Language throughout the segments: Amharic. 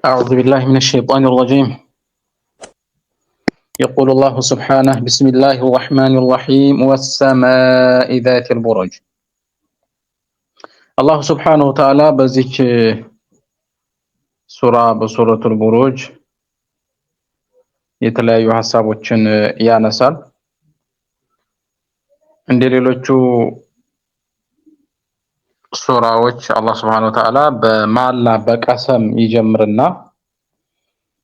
أعوذ بالله من الشيطان الرجيم. يقول الله سبحانه: بسم الله الرحمن الرحيم والسماء ذات البرج. الله سبحانه وتعالى በዚች ሱራ በሱረቱል ቡሩጅ የተለያዩ ሐሳቦችን ያነሳል። እንደሌሎቹ ሱራዎች አላህ Subhanahu Wa Ta'ala በማላ በቀሰም ይጀምርና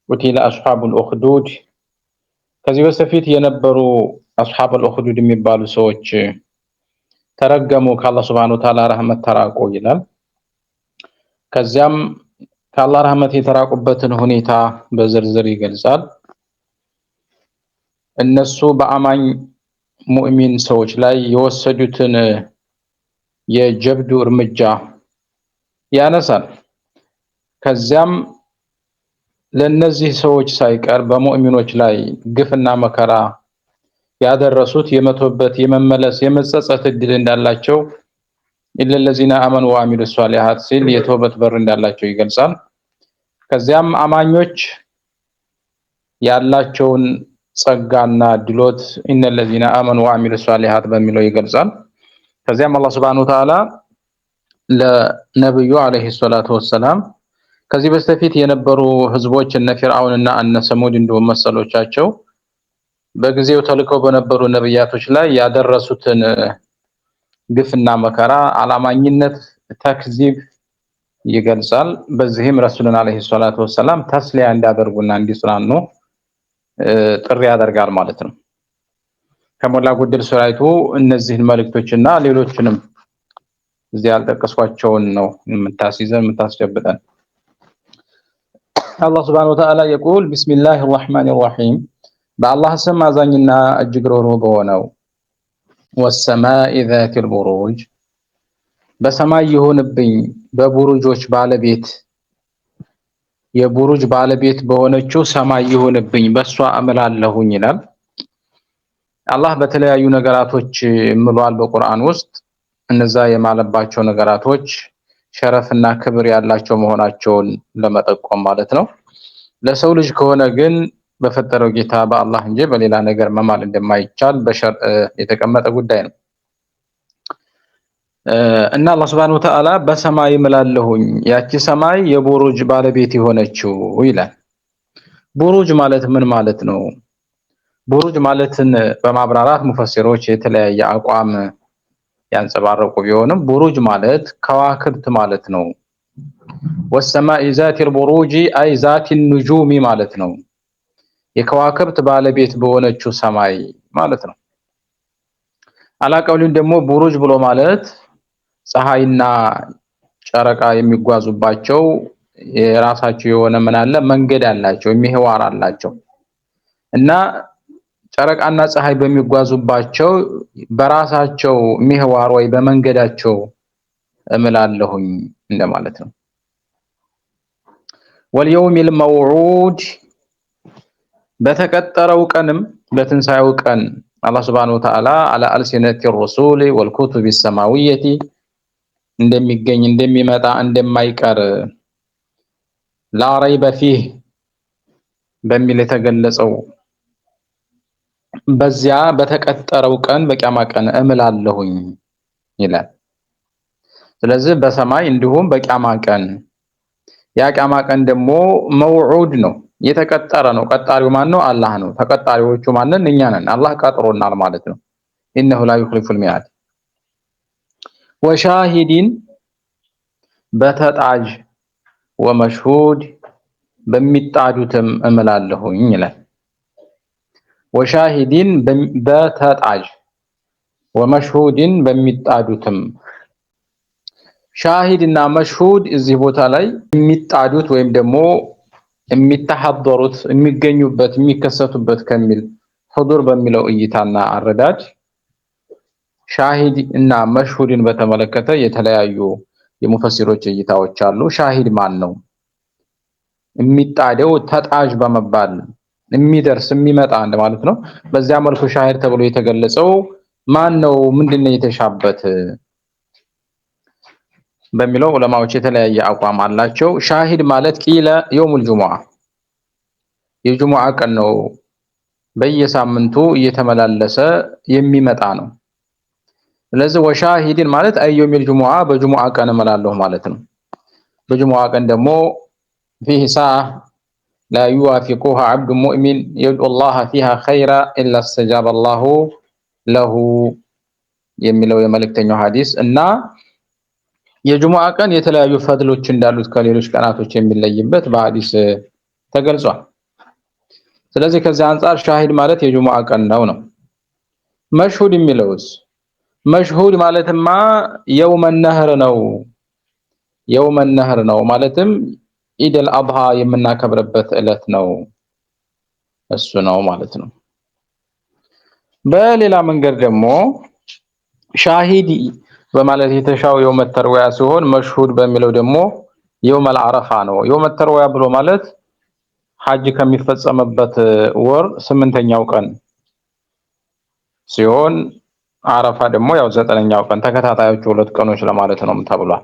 ቁቲለ አስሐቡል ኡኽዱድ ከዚህ በፊት የነበሩ አስሐቡል ኡኽዱድ የሚባሉ ሰዎች ተረገሙ ከአላህ Subhanahu Wa Ta'ala ረህመት ተራቁ ይላል። ከዚያም ከአላህ ረህመት የተራቁበትን ሁኔታ በዝርዝር ይገልጻል። እነሱ በአማኝ ሙእሚን ሰዎች ላይ የወሰዱትን የጀብዱ እርምጃ ያነሳል። ከዚያም ለነዚህ ሰዎች ሳይቀር በሙእሚኖች ላይ ግፍና መከራ ያደረሱት የመቶበት የመመለስ የመጸጸት እድል እንዳላቸው ኢለለዚነ አመኑ ወአሚሉ ሷሊሃት ሲል የተውበት በር እንዳላቸው ይገልጻል። ከዚያም አማኞች ያላቸውን ጸጋና ድሎት ኢነለዚነ አመኑ ወአሚሉ ሷሊሃት በሚለው ይገልጻል። ከዚያም አላህ Subhanahu Wa Ta'ala ለነብዩ አለይሂ ሰላቱ ወሰላም ከዚህ በፊት የነበሩ ህዝቦች እነ ፊርዓውንና እነ ሰሙድ እንደውም መሰሎቻቸው በጊዜው ተልከው በነበሩ ነብያቶች ላይ ያደረሱትን ግፍና መከራ አላማኝነት ተክዚብ ይገልጻል። በዚህም ረሱሉን አለይሂ ሰላቱ ወሰላም ተስሊያ እንዲያደርጉና እንዲጽናኑ ጥሪ ያደርጋል ማለት ነው። ከሞላ ጎደል ሱራይቱ እነዚህን መልእክቶችና ሌሎችንም እዚህ ያልጠቀስኳቸውን ነው የምታስጨብጠን። አላህ Subhanahu Wa Ta'ala يقول بسم الله الرحمن الرحيم በአላህ ስም አዛኝና እጅግ ሩህሩህ በሆነው والسماء ذات البروج በሰማይ ይሁንብኝ በቡሩጆች ባለቤት የቡሩጅ ባለቤት በሆነችው ሰማይ ይሁንብኝ በሷ አመላለሁኝ ይላል። አላህ በተለያዩ ነገራቶች ምሏል በቁርአን ውስጥ እነዛ የማለባቸው ነገራቶች ሸረፍና ክብር ያላቸው መሆናቸውን ለመጠቆም ማለት ነው። ለሰው ልጅ ከሆነ ግን በፈጠረው ጌታ በአላህ እንጂ በሌላ ነገር መማል እንደማይቻል በሸርዕ የተቀመጠ ጉዳይ ነው። እና አላህ Subhanahu Wa Ta'ala በሰማይ እምላለሁኝ ያቺ ሰማይ የቡሩጅ ባለቤት የሆነችው ይላል። ቡሩጅ ማለት ምን ማለት ነው? ቡሩጅ ማለትን በማብራራት ሙፈሲሮች የተለያየ አቋም ያንጸባረቁ ቢሆንም ቡሩጅ ማለት ከዋክብት ማለት ነው። والسماء ذات البروج اي ذات النجوم ማለት ነው። የከዋክብት ባለቤት በሆነችው ሰማይ ማለት ነው። አላቀውልን ደግሞ ቡሩጅ ብሎ ማለት ፀሐይና ጨረቃ የሚጓዙባቸው የራሳቸው የሆነ ምን አለ መንገድ አላቸው የሚህዋር አላቸው እና ጨረቃና ፀሐይ በሚጓዙባቸው በራሳቸው ሚህዋር ወይ በመንገዳቸው እምላለሁኝ እንደማለት ነው። ወልየውሚል መውዑድ በተቀጠረው ቀንም በትንሳኤው ቀን አላህ Subhanahu Wa Ta'ala على ألسنة الرسول والكتب السماوية እንደሚገኝ እንደሚመጣ እንደማይቀር لا ريب فيه በሚል የተገለጸው በዚያ በተቀጠረው ቀን በቂያማ ቀን እምላለሁኝ ይላል። ስለዚህ በሰማይ እንዲሁም በቂያማ ቀን ያ ቂያማ ቀን ደግሞ መውዑድ ነው የተቀጠረ ነው። ቀጣሪው ማን ነው? አላህ ነው። ተቀጣሪዎቹ ማንን? እኛ ነን። አላህ ቀጥሮናል ማለት ነው። ኢነሁ ላ ዩኽሊፉል ሚዓድ ወሻሂዲን በተጣጅ ወመሽሁድ በሚጣዱትም እምላለሁኝ ይላል። ወሻሂዲን በተጣጅ ወመሽሁድን በሚጣዱትም ሻሂድና መሽሁድ እዚህ ቦታ ላይ የሚጣዱት ወይም ደግሞ የሚተሐደሩት የሚገኙበት የሚከሰቱበት ከሚል ሁዱር በሚለው እይታና አረዳድ ሻሂድ እና መሽሁድን በተመለከተ የተለያዩ የሙፈሲሮች እይታዎች አሉ። ሻሂድ ማን ነው? የሚጣደው ተጣጅ በመባል የሚደርስ የሚመጣ እንደማለት ነው። በዚያ መልኩ ሻሂድ ተብሎ የተገለጸው ማን ነው? ምንድነው የተሻበት? በሚለው ዑለማዎች የተለያየ አቋም አላቸው። ሻሂድ ማለት ቂለ የውሙል ጁሙዓ የጁሙዓ ቀን ነው፣ በየሳምንቱ እየተመላለሰ የሚመጣ ነው። ስለዚህ ወሻሂድን ማለት አየውሚል ጁሙዓ በጁሙዓ ቀን እመላለሁ ማለት ነው። በጁሙዓ ቀን ደግሞ ፊህ ሰዓ ላ ዩዋፊቁሃ ዐብዱ ሙእሚን የድዑ ላህ ፊሃ ኸይራ ኢላ እስተጃበ ላሁ ለሁ የሚለው የመልእክተኛው ሐዲስ እና የጁሙዓ ቀን የተለያዩ ፈድሎች እንዳሉት ከሌሎች ቀናቶች የሚለይበት በሐዲስ ተገልጿል። ስለዚህ ከዚህ አንፃር ሻሂድ ማለት የጁሙዓ ቀን ነው። መሽሁድ የሚለውስ መሽሁድ ማለትማ የውመ ነህር ነው። የውመ ነህር ነው ማለትም ኢደል አድሃ የምናከብርበት ዕለት ነው፣ እሱ ነው ማለት ነው። በሌላ መንገድ ደግሞ ሻሂድ በማለት የተሻው የውመ ተርዊያ ሲሆን መሽሁድ በሚለው ደግሞ የውመል አረፋ ነው። የውመ ተርዊያ ብሎ ማለት ሐጅ ከሚፈጸምበት ወር 8ኛው ቀን ሲሆን አረፋ ደግሞ ያው 9ኛው ቀን ተከታታዮቹ 2 ቀኖች ለማለት ነው ተብሏል።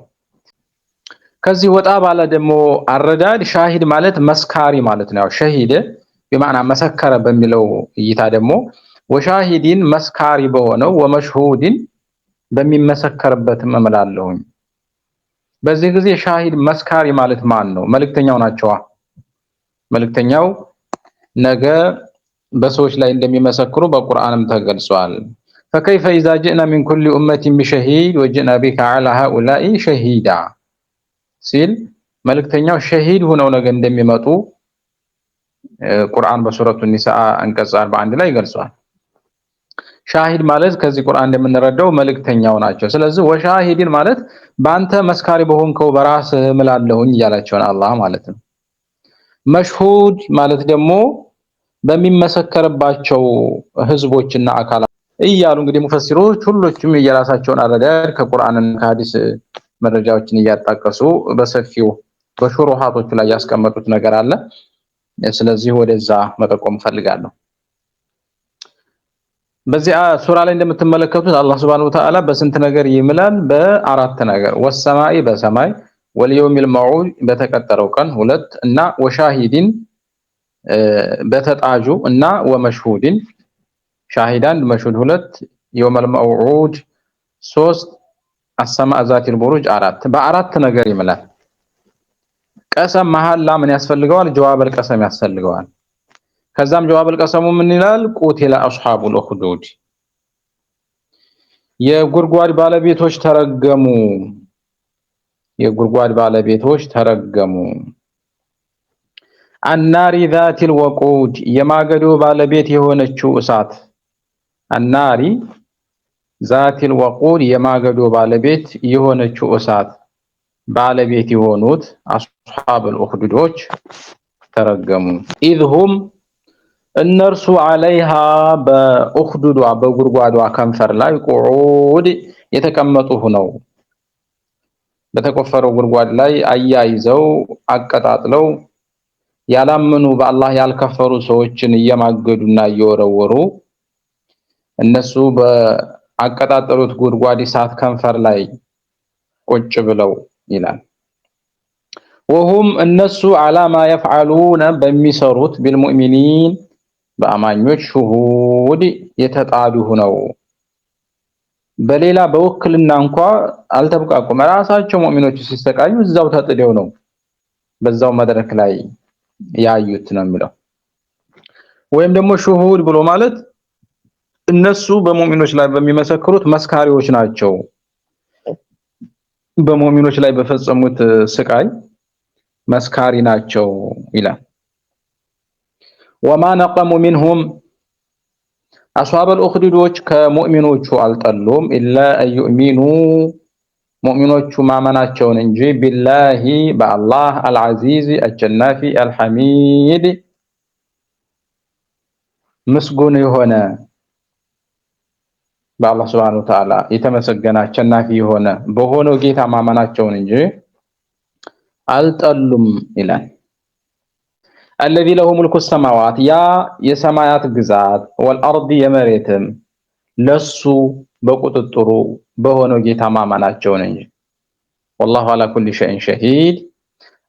ከዚህ ወጣ ባለ ደግሞ አረዳድ ሻሂድ ማለት መስካሪ ማለት ነው። ያው ሸሂድ በማዕና መሰከረ በሚለው እይታ ደግሞ ወሻሂዲን መስካሪ በሆነው ወመሽሁዲን በሚመሰከርበትም እምላለሁኝ። በዚህ ጊዜ ሻሂድ መስካሪ ማለት ማን ነው? መልእክተኛው ናቸው። መልእክተኛው ነገ በሰዎች ላይ እንደሚመሰክሩ በቁርአንም ተገልጿል። فكيف إذا جئنا من كل أمة بشهيد وجئنا بك على هؤلاء شهيدا ሲል መልእክተኛው ሸሂድ ሆነው ነገ እንደሚመጡ ቁርአን በሱረቱ ኒሳ አንቀጽ 41 ላይ ገልጿል። ሻሂድ ማለት ከዚህ ቁርአን እንደምንረዳው መልእክተኛው ናቸው። ስለዚህ ወሻሂድን ማለት ባንተ መስካሪ በሆንከው በራስህ እምላለሁኝ እያላቸው ነው አላህ ማለት ነው። መሽሁድ ማለት ደግሞ በሚመሰከርባቸው ህዝቦችና አካላት እያሉ እንግዲህ ሙፈሲሮች ሁሉም የራሳቸውን አረዳድ ከቁርአንና ከሐዲስ መረጃዎችን እያጣቀሱ በሰፊው በሹሩሃቶቹ ላይ ያስቀመጡት ነገር አለ። ስለዚህ ወደዛ መጠቆም ፈልጋለሁ። በዚህ ሱራ ላይ እንደምትመለከቱት አላህ Subhanahu Wa Ta'ala በስንት ነገር ይምላል? በአራት ነገር ወሰማይ በሰማይ ወልየውሚል መውዑድ በተቀጠረው ቀን 2 እና ወሻሂዲን በተጣጁ እና ወመሽሁዲን ሻሂዳን መሽሁድ 2 የውመል መውዑድ 3 አሰማእ ዛቲል ቡሩጅ 4 በአራት ነገር ይምላል። ቀሰም መሐላ ምን ያስፈልገዋል? ጀዋበል ቀሰም ያስፈልገዋል። ከዛም ጀዋበል ቀሰሙ ምን ይላል? ቁቲላ አስሐቡል ኡኽዱድ የጉርጓድ ባለቤቶች ተረገሙ፣ የጉርጓድ ባለቤቶች ተረገሙ። አናሪ ዛቲል ወቁድ የማገዶ ባለቤት የሆነችው እሳት አናሪ ዛቲል ወቁድ የማገዶ ባለቤት የሆነችው እሳት ባለቤት የሆኑት አስሐቡል ኡኽዱዶች ተረገሙ። ኢዝሁም እነርሱ አለይሃ በኡኽዱዷ በጉርጓዷ ከንፈር ላይ ቁዑድ የተቀመጡ ሆነው በተቆፈረው ጉርጓድ ላይ አያይዘው አቀጣጥለው ያላመኑ በአላህ ያልከፈሩ ሰዎችን እየማገዱና እየወረወሩ እነሱ በአቀጣጠሉት ጉርጓድ እሳት ከንፈር ላይ ቁጭ ብለው ይላል። ወሁም እነሱ አላማ يفعلون በሚሰሩት بالمؤمنين በአማኞች ሹሁድ የተጣዱ ሆነው በሌላ በወክልና እንኳን አልተብቃቁም። ራሳቸው ሙእሚኖች ሲስተቃዩ እዛው ተጥደው ነው በዛው መድረክ ላይ ያዩት ነው የሚለው። ወይም ደግሞ ሹሁድ ብሎ ማለት እነሱ በሙእሚኖች ላይ በሚመሰክሩት መስካሪዎች ናቸው። በሙእሚኖች ላይ በፈጸሙት ስቃይ መስካሪ ናቸው ይላል። ወማ ነቀሙ ሚንሁም አስሐበል ኡኽዱዶች ከሙእሚኖቹ አልጠሉም ኢላ አዩእሚኑ ሙእሚኖቹ ማመናቸውን እንጂ ቢላሂ በአላህ አልዓዚዝ አሸናፊ አልሐሚድ ምስጉን የሆነ በአላህ Subhanahu Wa Ta'ala የተመሰገነ አሸናፊ የሆነ በሆነው ጌታ ማመናቸውን እንጂ አልጠሉም ይላል። الذي له ملك السماوات ያ የሰማያት ግዛት والارض የመሬትም ለሱ በቁጥጥሩ በሆነው ጌታ ማመናቸውን እንጂ ወላሁ ዐላ ኩሊ ሸይኢን ሸሂድ።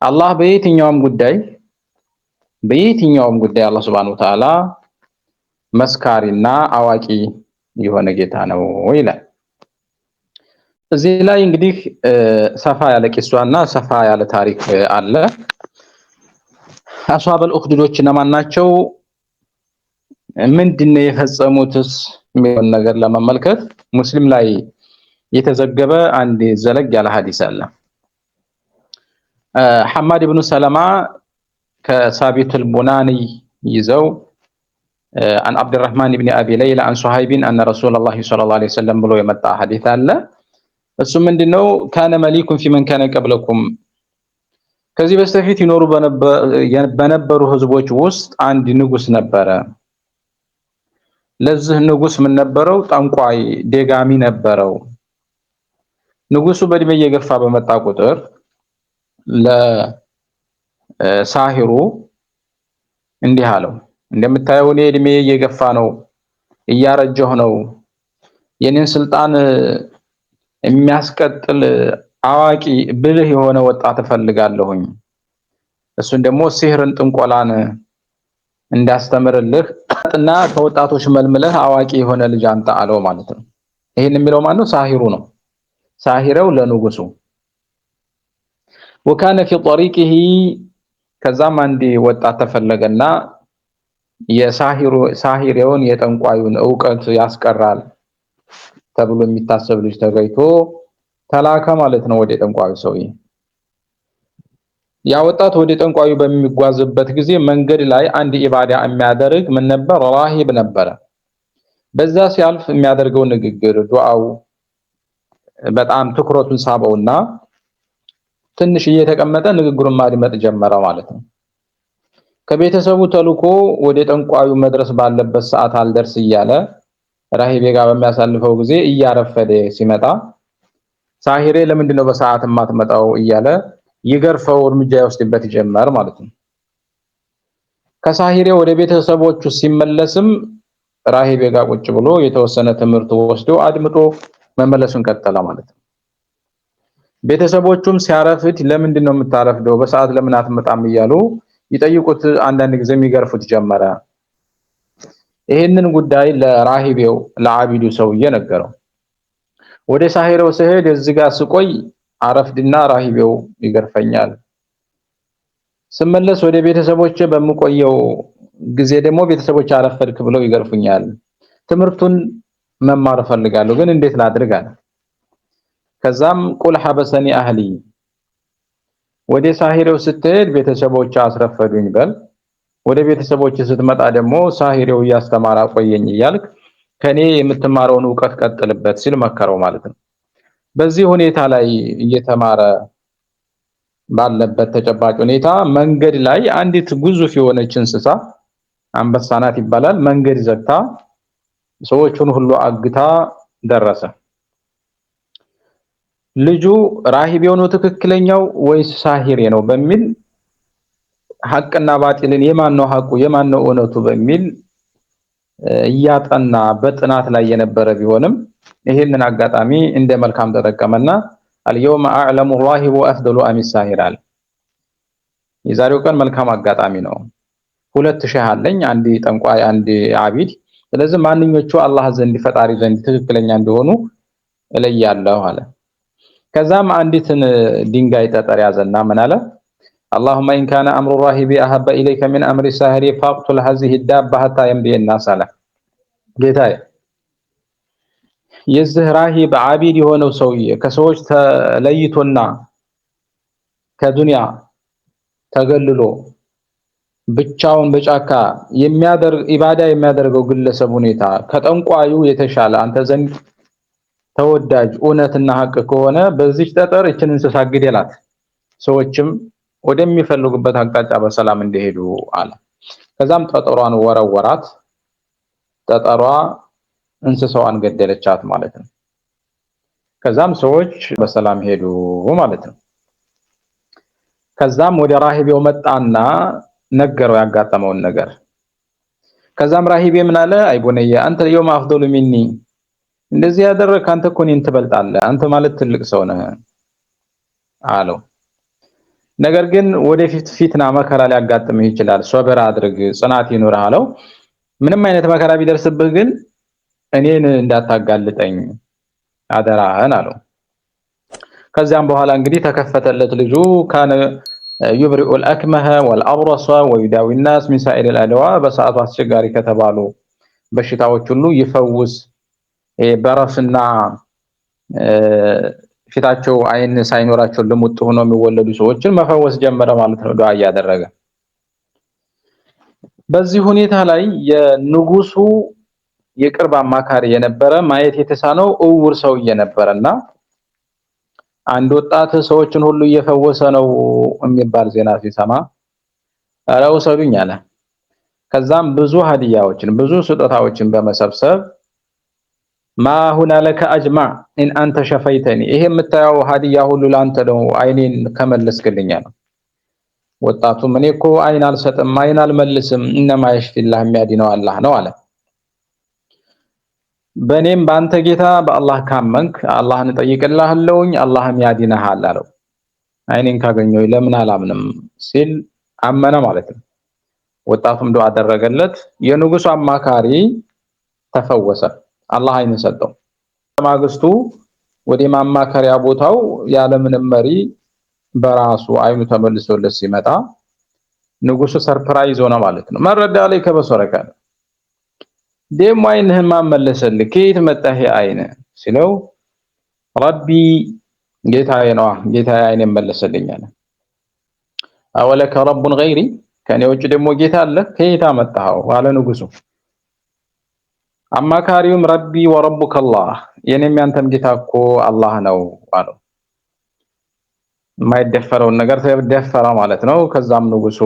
አላህ በየትኛውም ጉዳይ አላህ ሱብሓነሁ ወተዓላ መስካሪና አዋቂ የሆነ ጌታ ነው ይላል። እዚህ ላይ እንግዲህ ሰፋ ያለ ቂሷና ሰፋ ያለ ታሪክ አለ። አስዋበል ኡኽዱዶች እነማን ናቸው? ምንድነው የፈጸሙትስ የሚለውን ነገር ለመመልከት ሙስሊም ላይ የተዘገበ አንድ ዘለግ ያለ ሐዲስ አለ። ሐማድ ኢብኑ ሰለማ ከሳቢት አልቡናኒ ይዘው عن عبد الرحمن بن ابي ليلى عن صهيب ان رسول الله صلى الله عليه وسلم ብሎ የመጣ ሐዲስ አለ። እሱ ምንድነው? ካነ መሊኩን ፊመን ካነ ቀብለኩም፣ ከዚህ በስተፊት ይኖሩ በነበሩ ህዝቦች ውስጥ አንድ ንጉስ ነበረ። ለዚህ ንጉስ ምን ነበረው? ጠንቋይ ደጋሚ ነበረው። ንጉሱ በእድሜ እየገፋ በመጣ ቁጥር ለሳሂሩ እንዲህ አለው፣ እንደምታየው እኔ እድሜ እየገፋ ነው፣ እያረጀሁ ነው። የኔን ስልጣን የሚያስቀጥል አዋቂ ብልህ የሆነ ወጣት እፈልጋለሁኝ። እሱን ደግሞ ሲህርን፣ ጥንቆላን እንዳስተምርልህ እና ከወጣቶች መልምለህ አዋቂ የሆነ ልጅ አንተ አለው ማለት ነው። ይሄን የሚለው ማን ነው? ሳሂሩ ነው። ሳሂረው ለንጉሱ ወካነ ፊ ጠሪቂሂ፣ ከዛም አንድ ወጣት ተፈለገና ሳሂሬውን የጠንቋዩን ዕውቀት ያስቀራል ተብሎ የሚታሰብ ልጅ ተገኝቶ ተላከ ማለት ነው ወደ ጠንቋዩ ሰውዬ። ያ ወጣት ወደ ጠንቋዩ በሚጓዝበት ጊዜ መንገድ ላይ አንድ ኢባዳ የሚያደርግ ምን ነበር? ራሂብ ነበረ። በዛ ሲያልፍ የሚያደርገው ንግግር፣ ዱዓው በጣም ትኩረቱን ሳበውና ትንሽ እየተቀመጠ ንግግሩን ማድመጥ ጀመረ ማለት ነው። ከቤተሰቡ ተልኮ ወደ ጠንቋዩ መድረስ ባለበት ሰዓት አልደርስ እያለ ራሂቤ ጋር በሚያሳልፈው ጊዜ እያረፈደ ሲመጣ ሳሂሬ ለምንድነው በሰዓት የማትመጣው እያለ ይገርፈው፣ እርምጃ ይወስድበት ጀመር ማለት ነው። ከሳሂሬ ወደ ቤተሰቦቹ ሲመለስም ራሂቤ ጋር ቁጭ ብሎ የተወሰነ ትምህርት ወስዶ አድምጦ መመለሱን ቀጠለ ማለት ነው። ቤተሰቦቹም ሲያረፍድ ለምንድነው የምታረፍደው? በሰዓት ለምን አትመጣም እያሉ ይጠይቁት፣ አንዳንድ ጊዜም ይገርፉት ጀመረ። ይሄንን ጉዳይ ለራሂቤው ለዓቢዱ ሰውዬ ነገረው። ወደ ሳሂሬው ሲሄድ እዚህ ጋር ስቆይ አረፍድና ራሂቤው ይገርፈኛል፣ ስመለስ ወደ ቤተሰቦቼ በመቆየው ጊዜ ደግሞ ቤተሰቦች አረፈድክ ብለው ይገርፉኛል። ትምህርቱን መማር ፈልጋለሁ፣ ግን እንዴት ላድርግ አለ። ከዛም ቁል ሐበሰኒ አህሊ፣ ወደ ሳሂሬው ስትሄድ ቤተሰቦች አስረፈዱኝ በል፣ ወደ ቤተሰቦች ስትመጣ ደግሞ ሳሂሬው እያስተማራ ቆየኝ እያልክ ከኔ የምትማረውን ዕውቀት ቀጥልበት ሲል መከረው ማለት ነው። በዚህ ሁኔታ ላይ እየተማረ ባለበት ተጨባጭ ሁኔታ መንገድ ላይ አንዲት ግዙፍ የሆነች እንስሳ አንበሳ ናት ይባላል፣ መንገድ ዘግታ ሰዎቹን ሁሉ አግታ ደረሰ። ልጁ ራሂቤው ነው ትክክለኛው ወይስ ሳሂሬ ነው በሚል ሐቅና ባጢልን የማን ነው ሐቁ የማን ነው እውነቱ በሚል እያጠና በጥናት ላይ የነበረ ቢሆንም ይሄንን አጋጣሚ እንደ መልካም ተጠቀመና አልየውመ አዕለሙ ራሂቡ አፍደሉ አሚ ሳሂር አለ። የዛሬው ቀን መልካም አጋጣሚ ነው። ሁለት ሸህ አለኝ፣ አንድ ጠንቋይ አንድ ዓቢድ። ስለዚህ ማንኞቹ አላህ ዘንድ ፈጣሪ ዘንድ ትክክለኛ እንደሆኑ እለያለሁ አለ። ከዛም አንዲትን ድንጋይ ጠጠር ያዘና ምን አለ? اللهم إن كان أمر الراهب أحب إليك من أمر الساهر فاقتل هذه الدابة حتى يمضي الناس አለ። ጌታዬ የዚህ ራሂብ ዓቢድ የሆነው ሰውዬ ከሰዎች ተለይቶና ከዱንያ ተገልሎ ብቻውን በጫካ የሚያደርግ ኢባዳ የሚያደርገው ግለሰብ ሁኔታ ከጠንቋዩ የተሻለ አንተ ዘንድ ተወዳጅ እውነትና ሐቅ ከሆነ በዚህ ጠጠር እችን እንስሳ ግደላት፣ ሰዎችም ወደሚፈልጉበት አቅጣጫ በሰላም እንዲሄዱ አለ። ከዛም ጠጠሯን ወረወራት። ጠጠሯ እንስሳዋን ገደለቻት ማለት ነው። ከዛም ሰዎች በሰላም ሄዱ ማለት ነው። ከዛም ወደ ራሂቤው መጣና ነገረው ያጋጠመውን ነገር። ከዛም ራሂቤ ምን አለ? አይ ቡነየ አንተ የውም አፍደሉ ሚኒ፣ እንደዚህ ያደረክ አንተ እኮ እኔን ትበልጣለህ፣ አንተ ማለት ትልቅ ሰው ነህ። አለው። ነገር ግን ወደፊት ፊትና መከራ ሊያጋጥምህ ይችላል፣ ሶብር አድርግ፣ ጽናት ይኑርህ አለው። ምንም አይነት መከራ ቢደርስብህ ግን እኔን እንዳታጋልጠኝ አደራህን አለው። ከዚያም በኋላ እንግዲህ ተከፈተለት። ልጁ ካነ يبرئ الأكمه والأبرص ويداوي الناس من سائر الأدواء በሰዓቱ አስቸጋሪ ከተባሉ በሽታዎች ሁሉ ይፈውስ በረስና ፊታቸው አይን ሳይኖራቸው ልሙጥ ሆኖ የሚወለዱ ሰዎችን መፈወስ ጀመረ ማለት ነው ዱዓ እያደረገ። በዚህ ሁኔታ ላይ የንጉሱ የቅርብ አማካሪ የነበረ ማየት የተሳነው እውር ሰውዬ ነበርና አንድ ወጣት ሰዎችን ሁሉ እየፈወሰ ነው የሚባል ዜና ሲሰማ ኧረ ውሰዱኝ አለ። ከዛም ብዙ ሀዲያዎችን ብዙ ስጦታዎችን በመሰብሰብ ማ ሁና ለከ አጅማዕ ኢን አንተ ሸፈይተኒ፣ ይሄ የምታየው ሀዲያ ሁሉ ላንተ ነው አይኔን ከመለስክልኝ አለ። ወጣቱም እኔ እኮ አይን አልሰጥም አይን አልመልስም እነማ የሽፊላህ የሚያድነው አላህ ነው አለ። በኔም በአንተ ጌታ በአላህ ካመንክ አላህን እጠይቅልሃለሁኝ አላህም ያድነሃል አለው። አይኔን ካገኘው ለምን አላምንም ሲል አመነ ማለት ነው። ወጣቱም ዱዓ አደረገለት። የንጉሱ አማካሪ ተፈወሰ፣ አላህ አይን ሰጠው። ማግስቱ ወደ ማማከሪያ ቦታው ያለምንም መሪ በራሱ አይኑ ተመልሶለት ሲመጣ ንጉሱ ሰርፕራይዝ ሆነ ማለት ነው። መረዳ ላይ ከበሰረከ ደሞ አይንህን ማመለሰልህ ከየት መጣህ አይነ ሲለው ረቢ ጌታዬ ነው ጌታዬ አይኔን መለሰልኛል። አወለከ ረቡን ገይሪ ከኔ ውጭ ደግሞ ጌታ አለ ከየት አመጣኸው አለ ንጉሱ። አማካሪውም ረቢ ወረቡከ አላህ የኔም ያንተም ጌታ እኮ አላህ ነው አለው። የማይደፈረውን ነገር ተደፈረ ማለት ነው። ከዛም ንጉሱ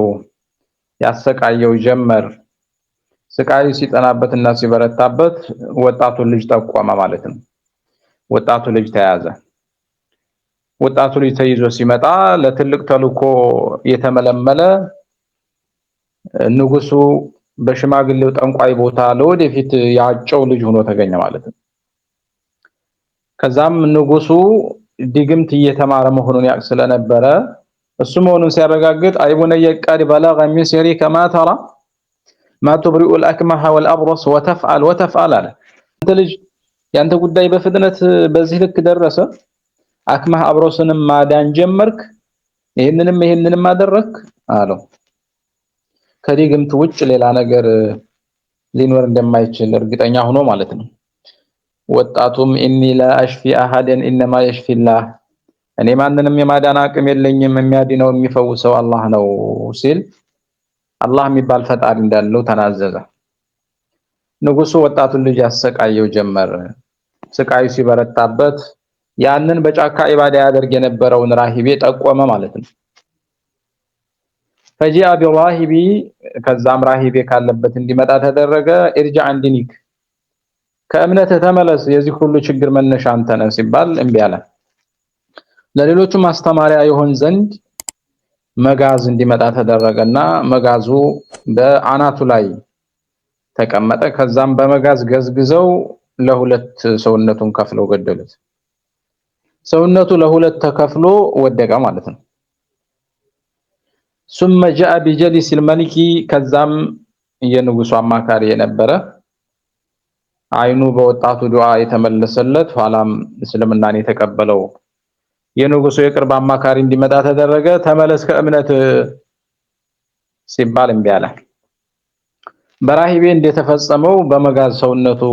ያሰቃየው ጀመር። ስቃዩ ሲጠናበትና ሲበረታበት ወጣቱ ልጅ ጠቆመ ማለት ነው። ወጣቱ ልጅ ተያዘ። ወጣቱ ልጅ ተይዞ ሲመጣ ለትልቅ ተልኮ የተመለመለ ንጉሱ በሽማግሌው ጠንቋይ ቦታ ለወደፊት ያጨው ልጅ ሆኖ ተገኘ ማለት ነው። ከዛም ንጉሱ ድግምት እየተማረ መሆኑን ያቅ ስለነበረ እሱ መሆኑን ሲያረጋግጥ አይቡነየ ቀድ በለገ ሚን ሲሪከ ማ ተራ ማ تبرئ الأكمه والأبرص وتفعل አለ። አንተ ልጅ ያንተ ጉዳይ በፍጥነት በዚህ ልክ ደረሰ፣ አክማህ አብሮስንም ማዳን ጀመርክ፣ ይሄንንም አደረክ አለው። ከድግምት ውጭ ሌላ ነገር ሊኖር እንደማይችል እርግጠኛ ሆኖ ማለት ነው። ወጣቱም ኢኒ ላ አሽፊ አሐደን ኢንማ የሽፊላህ እኔ ማንንም የማዳን አቅም የለኝም የሚያድነው የሚፈውሰው አላህ ነው ሲል አላህ የሚባል ፈጣሪ እንዳለው ተናዘዘ። ንጉሱ ወጣቱን ልጅ ያሰቃየው ጀመር። ስቃዩ ሲበረታበት ያንን በጫካ ኢባዳ ያደርግ የነበረውን ራሂቤ ጠቆመ ማለት ነው። ፈጂአ ቢራሂቢ ከዛም ራሂቤ ካለበት እንዲመጣ ተደረገ። ኢርጃዕ እንዲኒክ ከእምነትህ ተመለስ የዚህ ሁሉ ችግር መነሻ አንተ ነህ ሲባል እምቢ አለ። ለሌሎቹ ማስተማሪያ ይሆን ዘንድ መጋዝ እንዲመጣ ተደረገና መጋዙ በአናቱ ላይ ተቀመጠ። ከዛም በመጋዝ ገዝግዘው ለሁለት ሰውነቱን ከፍለው ገደሉት። ሰውነቱ ለሁለት ተከፍሎ ወደቀ ማለት ነው። ثم جاء بجليس الملك ከዛም የንጉሱ አማካሪ የነበረ አይኑ በወጣቱ ዱዓ የተመለሰለት ኋላም እስልምናን የተቀበለው የንጉሱ የቅርብ አማካሪ እንዲመጣ ተደረገ። ተመለስ ከእምነት ሲባል እምቢ አለ። በራሂቤ እንደተፈጸመው በመጋዝ ሰውነቱ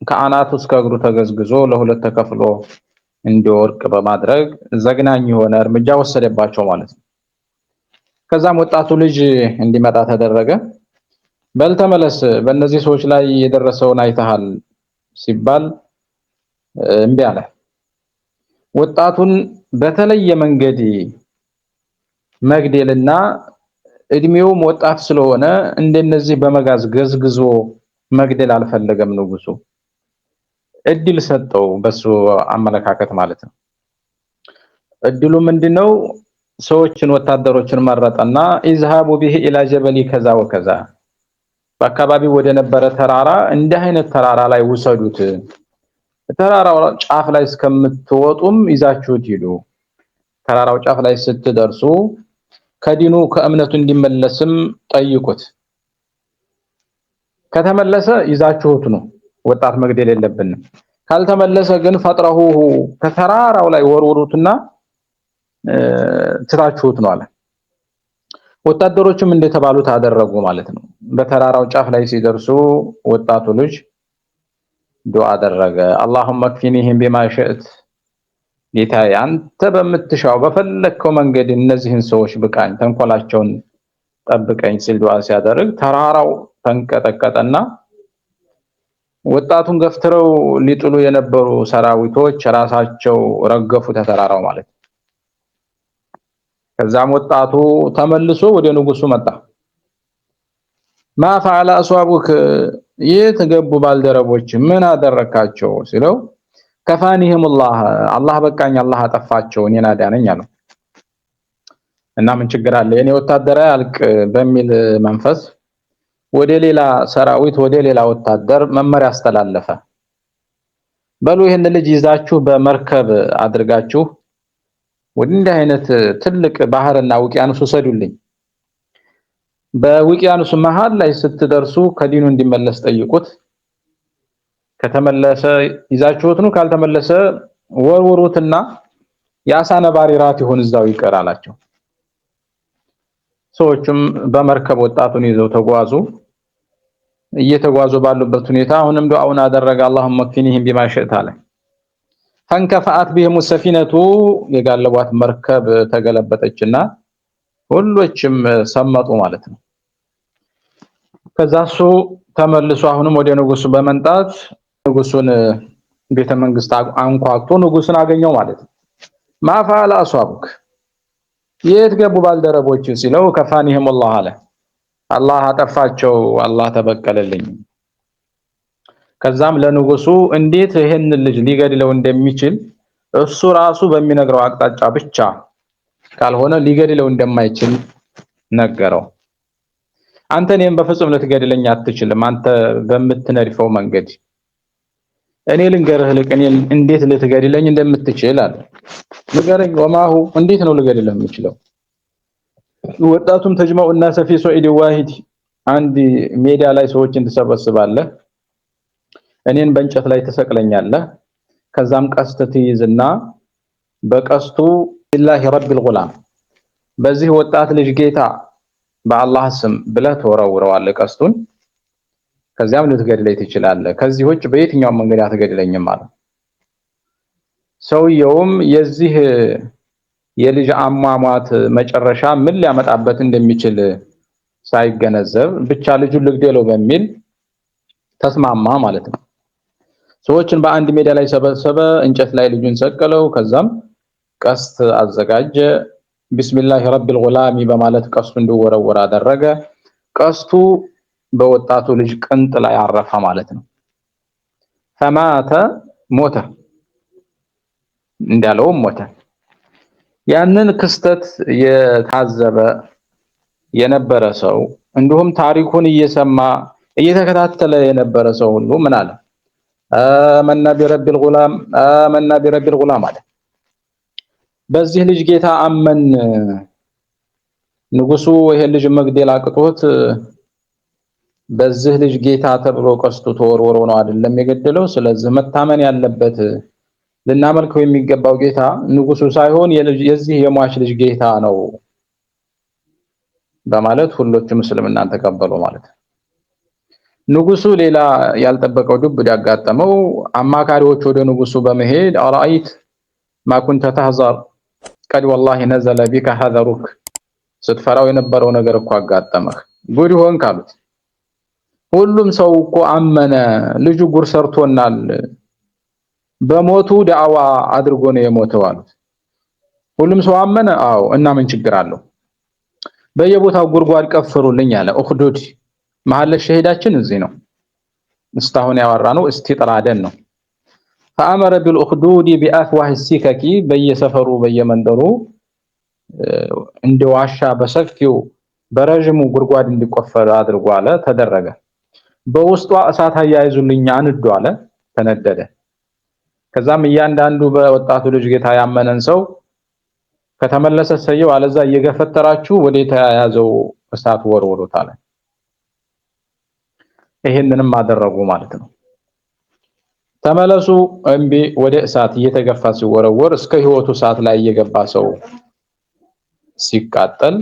ከአናቱ እስከ እግሩ ተገዝግዞ ለሁለት ተከፍሎ እንዲወርቅ በማድረግ ዘግናኝ የሆነ እርምጃ ወሰደባቸው ማለት ነው። ከዛም ወጣቱ ልጅ እንዲመጣ ተደረገ። በል ተመለስ በእነዚህ ሰዎች ላይ የደረሰውን አይተሃል ሲባል እምቢ አለ። ወጣቱን በተለየ መንገድ መግደልና እድሜውም ወጣት ስለሆነ እንደነዚህ በመጋዝ ገዝግዞ መግደል አልፈለገም ንጉሱ። እድል ሰጠው በሱ አመለካከት ማለት ነው። እድሉ ምንድነው? ሰዎችን ወታደሮችን መረጠና ኢዝሃቡ ቢሂ ኢላ ጀበሊ ከዛ ወከዛ በአካባቢው ወደ ነበረ ተራራ እንዲህ አይነት ተራራ ላይ ውሰዱት፣ ተራራው ጫፍ ላይ እስከምትወጡም ይዛችሁት ሂዱ፣ ተራራው ጫፍ ላይ ስትደርሱ ከዲኑ ከእምነቱ እንዲመለስም ጠይቁት። ከተመለሰ ይዛችሁት ነው፣ ወጣት መግደል የለብንም። ካልተመለሰ ግን ፈጥረሁ ከተራራው ላይ ወርውሩትና ትታችሁት ነው አለ። ወታደሮችም እንደተባሉት አደረጉ ማለት ነው። በተራራው ጫፍ ላይ ሲደርሱ ወጣቱ ልጅ ዱዓ አደረገ። አላሁመ ክፊኒሂም ቢማ ሸእት፣ ጌታዬ አንተ በምትሻው በፈለግከው መንገድ እነዚህን ሰዎች ብቃኝ፣ ተንኮላቸውን ጠብቀኝ ሲል ዱዓ ሲያደርግ ተራራው ተንቀጠቀጠና ወጣቱን ገፍትረው ሊጥሉ የነበሩ ሰራዊቶች ራሳቸው ረገፉ ተተራራው ማለት። ከዛም ወጣቱ ተመልሶ ወደ ንጉሱ መጣ። ማ ፈዓለ አስዋቡክ፣ የት ገቡ ባልደረቦች ምን አደረካቸው ሲለው ከፋኒህም አላህ በቃኝ፣ አላህ አጠፋቸው፣ እኔን አዳነኝ አለው። እና ምን ችግር አለ የኔ ወታደራዊ አልቅ በሚል መንፈስ ወደ ሌላ ሰራዊት ወደ ሌላ ወታደር መመሪያ አስተላለፈ። በሉ ይሄን ልጅ ይዛችሁ በመርከብ አድርጋችሁ ወደ እንዲህ አይነት ትልቅ ባህርና ውቅያኖስ ወሰዱልኝ። በውቅያኖስ መሃል ላይ ስትደርሱ ከዲኑ እንዲመለስ ጠይቁት። ከተመለሰ ይዛችሁት ነው፣ ካልተመለሰ ወርውሩትና የአሳ ነባሪ ራት ይሁን እዛው ይቀር አላቸው። ሰዎችም በመርከብ ወጣቱን ይዘው ተጓዙ። እየተጓዙ ባሉበት ሁኔታ አሁንም ዱዓውን አደረገ። አላሁመ ክፊኒሂም ቢማ ሸእት አለ። ፈንከፈአት ቢሂም ሰፊነቱ፣ የጋለቧት መርከብ ተገለበጠችና ሁሎችም ሰመጡ ማለት ነው። ከዛ እሱ ተመልሶ አሁንም ወደ ንጉሱ በመንጣት ንጉሱን ቤተ መንግስት አንኳኩቶ ንጉሱን አገኘው ማለት ነው። ማፈዓለ አስዋቡክ፣ የት ገቡ ባልደረቦች ሲለው ከፋኒህም አለ፣ አላህ አጠፋቸው፣ አላህ ተበቀለልኝ። ከዛም ለንጉሱ እንዴት ይሄን ልጅ ሊገድለው እንደሚችል እሱ ራሱ በሚነግረው አቅጣጫ ብቻ ካልሆነ ሊገድለው እንደማይችል ነገረው። አንተ እኔም በፍጹም ልትገድለኝ አትችልም፣ አንተ በምትነድፈው መንገድ እኔ ልንገርህ፣ እኔ እንዴት ልትገድለኝ እንደምትችል አለ። ንገረኝ፣ ወማሁ እንዴት ነው ልገድልህ የምችለው? ወጣቱም ተጅማዑ الناس في صعيد واحد፣ አንድ ሜዳ ላይ ሰዎችን ትሰበስባለህ፣ እኔን በእንጨት ላይ ተሰቅለኛለህ፣ ከዛም ቀስት ትይዝና በቀስቱ ቢላሂ ረቢል ጉላም፣ በዚህ ወጣት ልጅ ጌታ በአላህ ስም ብለህ ተወረውረዋለህ ቀስቱን። ከዚያም ልትገድለኝ ትችላለህ፣ ከዚህ ውጭ በየትኛው መንገድ አትገድለኝም ማለት። ሰውየውም የዚህ የልጅ አሟሟት መጨረሻ ምን ሊያመጣበት እንደሚችል ሳይገነዘብ ብቻ ልጁን ልግደለው በሚል ተስማማ ማለት ነው። ሰዎችን በአንድ ሜዳ ላይ ሰበሰበ፣ እንጨት ላይ ልጁን ሰቀለው፣ ከዛም ቀስት አዘጋጀ። ቢስሚላሂ ረቢል ጉላሚ በማለት ቀስቱ እንዲወረወር አደረገ። ቀስቱ በወጣቱ ልጅ ቅንጥ ላይ አረፈ ማለት ነው። ፈማተ፣ ሞተ፣ እንዳለውም ሞተ። ያንን ክስተት የታዘበ የነበረ ሰው እንዲሁም ታሪኩን እየሰማ እየተከታተለ የነበረ ሰው ሁሉ ምን አለ? አመና ቢረቢል ጉላም፣ አመና ቢረቢል ጉላም አለ። በዚህ ልጅ ጌታ አመን። ንጉሱ ይሄ ልጅ መግደል አቅቶት በዚህ ልጅ ጌታ ተብሎ ቀስቱ ተወርውሮ ነው አይደለም የገደለው። ስለዚህ መታመን ያለበት ልናመልከው የሚገባው ጌታ ንጉሱ ሳይሆን የዚህ የሟች ልጅ ጌታ ነው በማለት ሁሎችም እስልምናን ተቀበሉ ማለት ነው። ንጉሱ ሌላ ያልጠበቀው ዱብዳ ያጋጠመው፣ አማካሪዎች ወደ ንጉሱ በመሄድ አራአይት ማ ኩንተ ተህዘር ቀድ ወላሂ ነዘለ ቢከ ሐዘሩክ፣ ስትፈራው የነበረው ነገር እኮ አጋጠመህ፣ ጉድ ሆንክ አሉት። ሁሉም ሰው እኮ አመነ፣ ልጁ ጉር ሰርቶናል፣ በሞቱ ዳዕዋ አድርጎ ነው የሞተው አሉት። ሁሉም ሰው አመነ። አዎ፣ እና ምን ችግር አለው? በየቦታው ጉድጓድ ቀፍሩልኝ አለ። ኡኽዱድ መሐለ ሸሂዳችን እዚህ ነው። እስካሁን ያወራነው እስቲጥራደን ነው። ፈአመረ ቢልኡኽዱድ ቢአፍዋህ ሲከኪ፣ በየሰፈሩ በየመንደሩ እንደ ዋሻ በሰፊው በረጅሙ ጉድጓድ እንዲቆፈር አድርጎ አለ። ተደረገ። በውስጧ እሳት አያይዙልኝ አንዱ አለ። ተነደደ። ከዛም እያንዳንዱ በወጣቱ ልጅ ጌታ ያመነን ሰው ከተመለሰ ሰየው አለዛ እየገፈተራችሁ ወደ ተያያዘው እሳት ወርውሩት አለ። ይሄንንም አደረጉ ማለት ነው። ተመለሱ እምቢ ወደ እሳት እየተገፋ ሲወረወር እስከ ህይወቱ እሳት ላይ እየገባ ሰው ሲቃጠል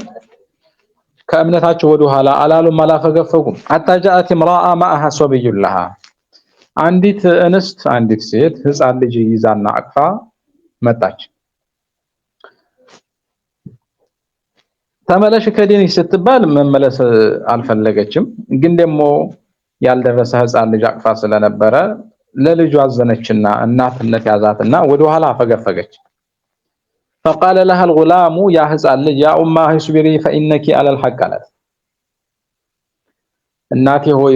ከእምነታቸው ወደ ኋላ አላሉም አላፈገፈጉም። حتى جاءت امرأة معها صبي لها አንዲት እንስት አንዲት ሴት ህፃን ልጅ ይዛና አቅፋ መጣች። ተመለሽ ከዲንሽ ስትባል መመለስ አልፈለገችም። ግን ደግሞ ያልደረሰ ህፃን ልጅ አቅፋ ስለነበረ ለልጁ አዘነችና እናትነት ያዛትና ወደ ኋላ አፈገፈገች። فقال لها الغلام يا ህፃን ልጅ يا امه اصبري فانك على الحق قالت እናቴ ሆይ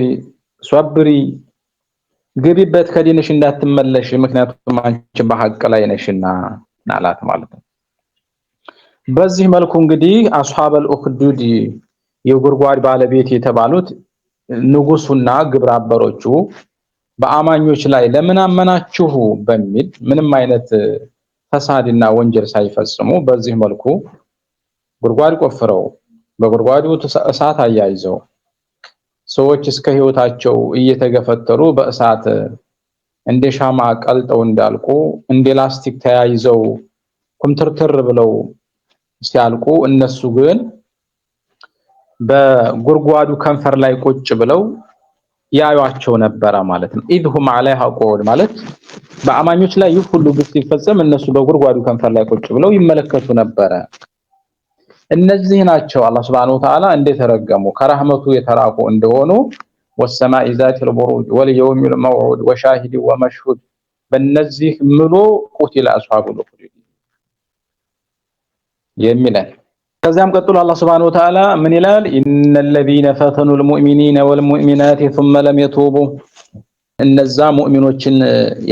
ሷብሪ ግቢበት ከዲንሽ እንዳትመለሽ ምክንያቱም አንቺ በሐቅ ላይ ነሽና አላት ማለት ነው። በዚህ መልኩ እንግዲህ አስሐበ አልኡኽዱድ የጉርጓድ ባለቤት የተባሉት ንጉሱና ግብረ አበሮቹ በአማኞች ላይ ለምን አመናችሁ በሚል ምንም አይነት ፈሳድና ወንጀል ሳይፈጽሙ በዚህ መልኩ ጉርጓድ ቆፍረው በጉርጓዱ እሳት አያይዘው ሰዎች እስከ ህይወታቸው እየተገፈተሩ በእሳት እንደ ሻማ ቀልጠው እንዳልቁ እንደ ላስቲክ ተያይዘው ኩምትርትር ብለው ሲያልቁ እነሱ ግን በጉርጓዱ ከንፈር ላይ ቁጭ ብለው ያዩአቸው ነበር ማለት ነው። ኢድሁም አለይሃ ቁዑድ ማለት በአማኞች ላይ ይህ ሁሉ ግፍ ሲፈጸም እነሱ በጉርጓዱ ከንፈር ላይ ቁጭ ብለው ይመለከቱ ነበር። እነዚህ ናቸው አላህ Subhanahu Wa Ta'ala እንደተረገሙ ከራህመቱ የተራቁ እንደሆኑ ወሰማኢ ዛቲል ቡሩጅ ወልየውሚል መውዑድ ወሻሂድ ወመሽሁድ በእነዚህ ምሎ ቁቲል አስሐቡል ኡኽዱድ የሚለን። ከዚያም ቀጥሎ አላህ Subhanahu Wa Ta'ala ምን ይላል? ኢነል ለዚነ ፈተኑል ሙእሚኒነ ወልሙእሚናት ثم لم يتوبوا እነዛ ሙእሚኖችን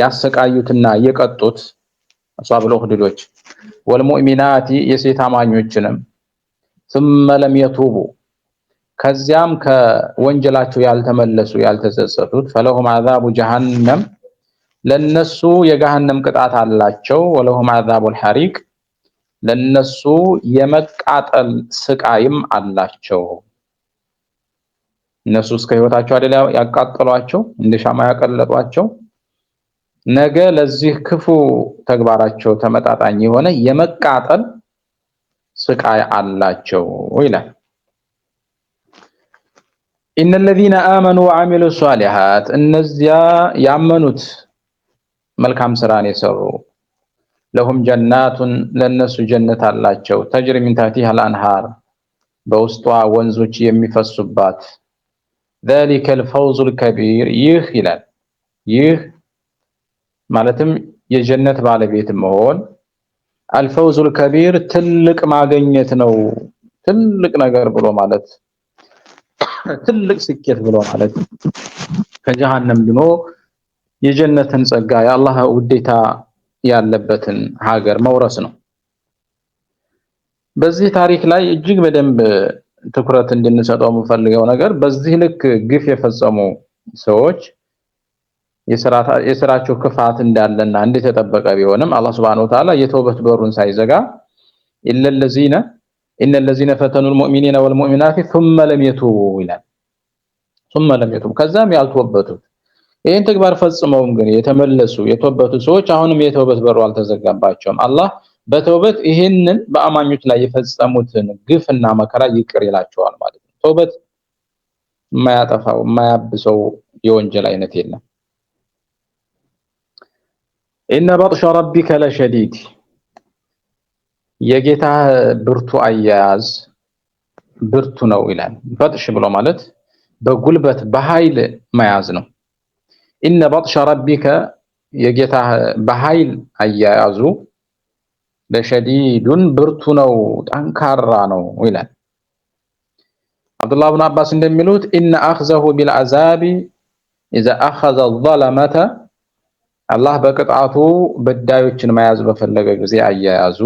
ያሰቃዩትና የቀጡት አስሐቡል ኡኽዱዶች ወልሙእሚናት የሴት አማኞችንም ثم لم يتوبوا ከዚያም ከወንጀላቸው ያልተመለሱ ያልተጸጸቱት فلهم عذاب جهنم ለነሱ የገሃነም ቅጣት አላቸው። ወለሁም عذاب الحريق ለነሱ የመቃጠል ስቃይም አላቸው። እነሱ እስከ ህይወታቸው አይደል ያቃጠሏቸው እንደ ሻማ ያቀለጧቸው ነገ ለዚህ ክፉ ተግባራቸው ተመጣጣኝ የሆነ የመቃጠል ስቃይ አላቸው ይላል። إن الذين آمنوا وعملوا الصالحات እነዚያ ያመኑት መልካም ስራን የሰሩ لهم جنات ለነሱ ጀነት አላቸው تجري من تحتها الأنهار በውስጧ ወንዞች የሚፈሱባት ذلك الفوز الكبير ይህ ይላል። ይህ ማለትም የጀነት ባለቤት መሆን الفوز الكبير ትልቅ ማግኘት ነው። ትልቅ ነገር ብሎ ማለት ትልቅ ስኬት ብሎ ማለት ከጀሃነም ድኖ የጀነትን ጸጋ የአላህ ውዴታ ያለበትን ሀገር መውረስ ነው። በዚህ ታሪክ ላይ እጅግ በደንብ ትኩረት እንድንሰጠው የምፈልገው ነገር በዚህ ልክ ግፍ የፈጸሙ ሰዎች የሥራቸው ክፋት እንዳለና እንደተጠበቀ ቢሆንም አላህ Subhanahu Wa Ta'ala የተውበት በሩን ሳይዘጋ إن الذين فتنوا المؤمنين والمؤمنات ثم لم يتوبوا ይላል። ثم لم يتوبوا ከዛም ያልተወበቱት ይሄን ተግባር ፈጽመው ግን የተመለሱ የተወበቱ ሰዎች አሁንም የተውበት በሩ አልተዘጋባቸውም። አላህ በተውበት ይሄንን በአማኞች ላይ የፈጸሙትን ግፍና መከራ ይቅር ይላቸዋል ማለት ነው። ተውበት የማያጠፋው የማያብሰው የወንጀል አይነት የለም። إن بطش ربك لشديد የጌታ ብርቱ አያያዝ ብርቱ ነው ይላል። በጥሽ ብሎ ማለት በጉልበት በኃይል መያዝ ነው። إن بطش ربك የጌታ በኃይል አያያዙ ለሸዲዱን ብርቱ ነው ጠንካራ ነው ይላል። አብዱላህ ኢብኑ አባስ እንደሚሉት إن أخذه بالعذاب إذا أخذ الظلمة አላህ በቅጣቱ በዳዮችን መያዝ በፈለገ ጊዜ አያያዙ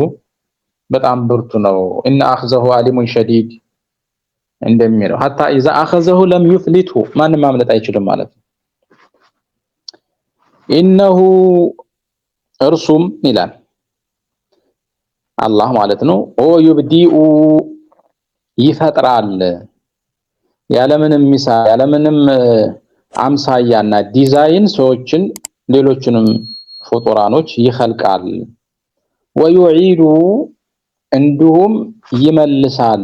በጣም ብርቱ ነው። إن أخذه عليم شديد እንደሚለው حتى إذا أخذه لم يفلته ማንም ማምለጥ አይችልም ማለት ነው። إنه እርሱም ይላል አላህ ማለት ነው። ወዩብዲኡ ይፈጥራል ያለምንም አምሳያና ዲዛይን ሰዎችን ሌሎችንም ፍጡራኖች ይኸልቃል። ወዩዒዱ እንዲሁም ይመልሳል።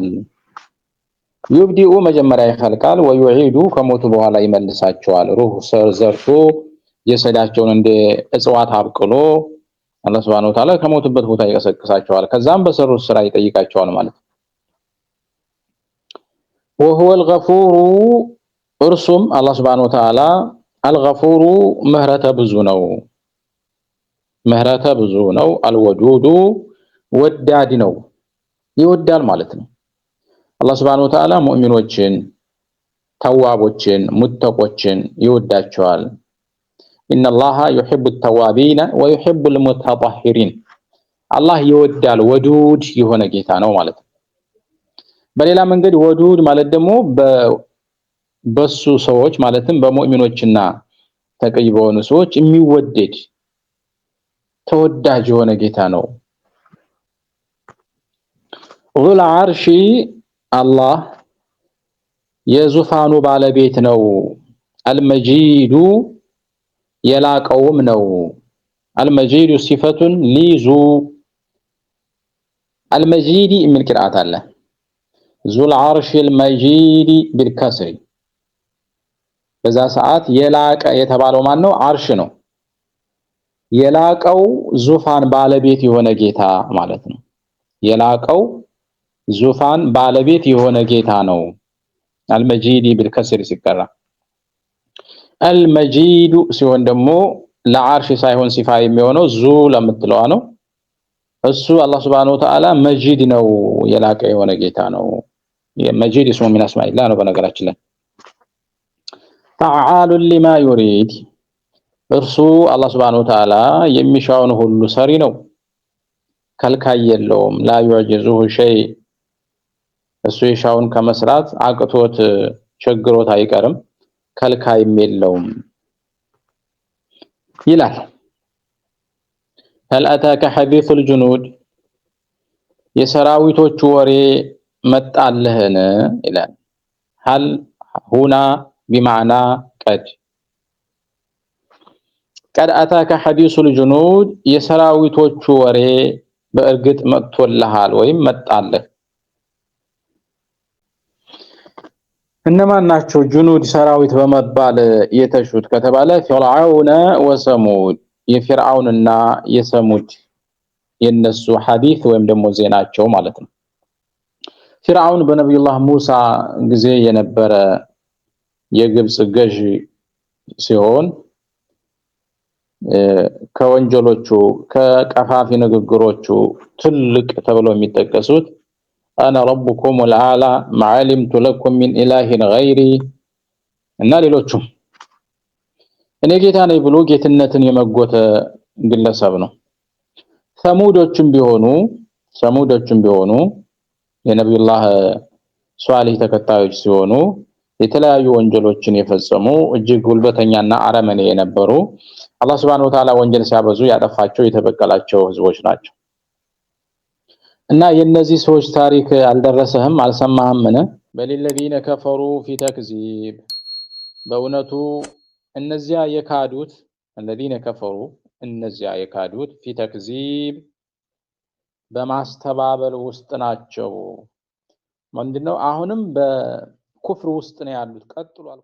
ዩብዲኡ መጀመሪያ ይኸልቃል፣ ወዩዒዱ ከሞቱ በኋላ ይመልሳቸዋል። ሩህ ዘርቶ ጀሰዳቸውን እንደ እጽዋት አብቅሎ አላህ ሱብሓነሁ ወተዓላ ከሞቱበት ቦታ ይቀሰቅሳቸዋል። ከዛም በሰሩት ስራ ይጠይቃቸዋል ማለት ነው። ወሁወል ገፉሩ እርሱም አላህ ሱብሓነሁ ወተዓላ አልገፉሩ ምህረተ ብዙ ነው። አልወዱዱ ወዳድ ነው፣ ይወዳል ማለት ነው። አላህ ሱብሓነሁ ወተዓላ ሙእሚኖችን፣ ተዋቦችን፣ ሙተቆችን ይወዳቸዋል። ኢነላሃ ዩሂቡ ተዋቢነ ወዩሂቡ ልሙተጠሂሪን። አላህ ይወዳል፣ ወዱድ የሆነ ጌታ ነው ማለት ነው። በሌላ መንገድ ወዱድ ማለት ደግሞ በሱ ሰዎች ማለትም በሙእሚኖችና ተቀይ በሆኑ ሰዎች የሚወደድ ተወዳጅ የሆነ ጌታ ነው። ዙል ዓርሺ አላህ የዙፋኑ ባለቤት ነው። አልመጂዱ የላቀውም ነው። አልመጂዱ ሲፈቱን ሊዙ አልመጂዲ የሚል ቅርአት አለ። ዙል ዓርሺል መጂዲ ቢልከስሪ በዛ ሰዓት የላቀ የተባለው ማን ነው? ዓርሽ ነው። የላቀው ዙፋን ባለቤት የሆነ ጌታ ማለት ነው። የላቀው ዙፋን ባለቤት የሆነ ጌታ ነው። አልመጂዲ ቢልከስሪ ሲቀራ፣ አልመጂዱ ሲሆን ደግሞ ለዓርሽ ሳይሆን ሲፋ የሚሆነው ዙ ለምትለዋ ነው። እሱ አላህ ሱብሓነሁ ወተዓላ መጂድ ነው፣ የላቀ የሆነ ጌታ ነው። መጂድ እስሙ ሚን አስማኢላህ ነው። በነገራችን ላይ ፈዓሉ ሊማ ዩሪድ እርሱ አላህ ሱብሓነሁ ወተዓላ የሚሻውን ሁሉ ሰሪ ነው፣ ከልካይ የለውም። ላ ዩዕጂዙሁ ሸይ እሱ የሻውን ከመስራት አቅቶት ቸግሮት አይቀርም፣ ከልካይም የለውም ይላል። هل أتاك حديث الجنود የሰራዊቶቹ ወሬ መጣልህን ይላል። هل هنا بمعنى قد أتاك حديث الجنود የሰራዊቶቹ ወሬ በእርግጥ መጥቶልሃል ወይም መጣልህ። እነማን ናቸው ጁኑድ ሰራዊት በመባል የተሹት ከተባለ ፊርዓውን ወሰሙድ የፊርዓውንና የሰሙድ የነሱ ሐዲስ ወይም ደግሞ ዜናቸው ማለት ነው። ፊርዓውን በነብዩላህ ሙሳ ጊዜ የነበረ የግብጽ ገዢ ሲሆን ከወንጀሎቹ ከቀፋፊ ንግግሮቹ ትልቅ ተብሎ የሚጠቀሱት አና ረቡኩም ወልአላ ማዓሊምቱ ለኩም ሚን ኢላሂን ገይሪ እና ሌሎቹም እኔ ጌታ ነኝ ብሎ ጌትነትን የመጎተ ግለሰብ ነው። ሰሙዶችም ቢሆኑ የነብዩላህ ሷሊህ ተከታዮች ሲሆኑ የተለያዩ ወንጀሎችን የፈጸሙ እጅግ ጉልበተኛና አረመኔ የነበሩ አላህ Subhanahu Wa Ta'ala ወንጀል ሲያበዙ ያጠፋቸው የተበቀላቸው ህዝቦች ናቸው። እና የነዚህ ሰዎች ታሪክ አልደረሰህም አልሰማህምን? በለለዚነ ከፈሩ ፊ ተክዚብ በእውነቱ እነዚያ የካዱት الذين كفروا እነዚያ የካዱት ፊ ተክዚብ በማስተባበል ውስጥ ናቸው። ምንድነው አሁንም በኩፍር ውስጥ ነው ያሉት ቀጥሏል።